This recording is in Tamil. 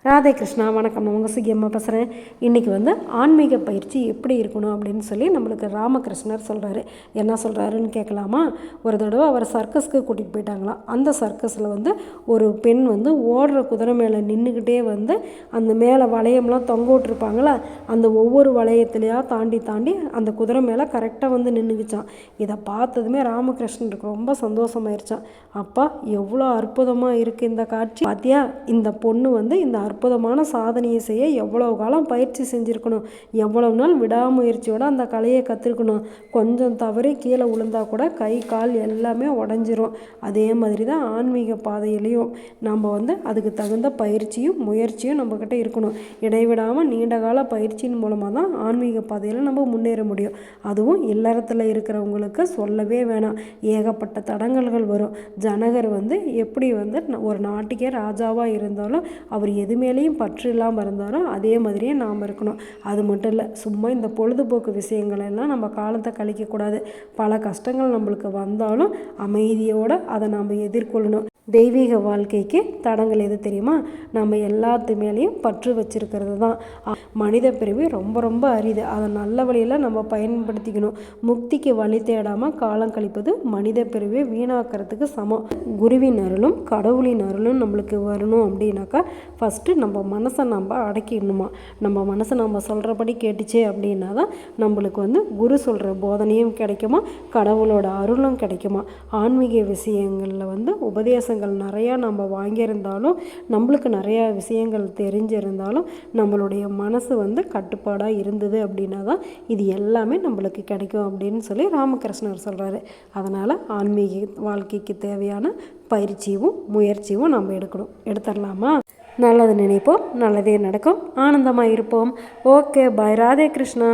ராதே கிருஷ்ணா, வணக்கம். நான் உங்கள் சுகியம்மா பேசுகிறேன். இன்றைக்கி ஆன்மீக பயிற்சி எப்படி இருக்கணும் அப்படின்னு சொல்லி நம்மளுக்கு ராமகிருஷ்ணர் சொல்கிறாரு. என்ன சொல்கிறாருன்னு கேட்கலாமா? ஒரு தடவை அவர் சர்க்கஸ்க்கு கூட்டிகிட்டு போயிட்டாங்களாம். அந்த சர்க்கஸில் ஒரு பெண் ஓடுற குதிரை மேலே நின்றுக்கிட்டே அந்த மேலே வளையம்லாம் தொங்க விட்டுருப்பாங்களா, அந்த ஒவ்வொரு வளையத்துலையாக தாண்டி தாண்டி அந்த குதிரை மேலே கரெக்டாக நின்றுக்குச்சான். இதை பார்த்ததுமே ராமகிருஷ்ணருக்கு ரொம்ப சந்தோஷமாயிருச்சான். அப்பா, எவ்வளோ அற்புதமாக இருக்குது இந்த காட்சி பார்த்தியா, இந்த பொண்ணு இந்த அற்புதமான சாதனையை செய்ய எவ்வளோ காலம் பயிற்சி செஞ்சுருக்கணும், எவ்வளவு நாள் விடாமுயற்சியோடு அந்த கலையை கற்றுக்கணும். கொஞ்சம் தவறி கீழே விழுந்தா கூட கை கால் எல்லாமே உடஞ்சிரும். அதே மாதிரி தான் ஆன்மீக பாதையிலையும் நம்ம அதுக்கு தகுந்த பயிற்சியும் முயற்சியும் நம்மக்கிட்ட இருக்கணும். இடைவிடாமல் நீண்ட கால பயிற்சியின் மூலமாக தான் ஆன்மீக பாதையில் நம்ம முன்னேற முடியும். அதுவும் இல்லறத்தில் இருக்கிறவங்களுக்கு சொல்லவே வேணாம், ஏகப்பட்ட தடங்கல்கள் வரும். ஜனகர் எப்படி ஒரு நாட்டுக்கே ராஜாவாக இருந்தாலும் அவர் எது மேலேயும் பற்று இல்லாமல் இருந்தாரோ அதே மாதிரியே நாம் இருக்கணும். அது மட்டும் இல்லை, சும்மா இந்த பொழுதுபோக்கு விஷயங்களெல்லாம் நம்ம காலத்தை கழிக்கக்கூடாது. பல கஷ்டங்கள் நம்மளுக்கு வந்தாலும் அமைதியோடு அதை நாம் எதிர்கொள்ளணும். தெய்வீக வாழ்க்கைக்கு தடங்கள் எது தெரியுமா? நம்ம எல்லாத்து மேலேயும் பற்று வச்சிருக்கிறது தான். மனித பிறவி ரொம்ப ரொம்ப அரிது. அதை நல்ல வழியில் நம்ம பயன்படுத்திக்கணும். முக்திக்கு வழி தேடாமல் காலம் கழிப்பது மனித பிறவியை வீணாக்கிறதுக்கு சமம். குருவின் அருளும் கடவுளின் அருளும் நம்மளுக்கு வரணும் அப்படின்னாக்கா ஃபஸ்ட்டு நம்ம மனசை நம்ம அடக்கிடணுமா. நம்ம மனசை நம்ம சொல்கிறபடி கேட்டுச்சே அப்படின்னா தான் நம்மளுக்கு குரு சொல்கிற போதனையும் கிடைக்குமா, கடவுளோட அருளும் கிடைக்குமா. ஆன்மீக விஷயங்களில் உபதேச நிறையா நம்ம வாங்கியிருந்தாலும், நம்மளுக்கு நிறையா விஷயங்கள் தெரிஞ்சிருந்தாலும், நம்மளுடைய மனசு கட்டுப்பாடாக இருந்தது அப்படின்னா தான் இது எல்லாமே நம்மளுக்கு கிடைக்கும் அப்படின்னு சொல்லி ராமகிருஷ்ணர் சொல்கிறாரு. அதனால் ஆன்மீக வாழ்க்கைக்கு தேவையான பயிற்சியும் முயற்சியும் நம்ம எடுத்துடலாமா? நல்லது நினைப்போம், நல்லதே நடக்கும், ஆனந்தமாக இருப்போம். ஓகே, பாய். ராதே கிருஷ்ணா.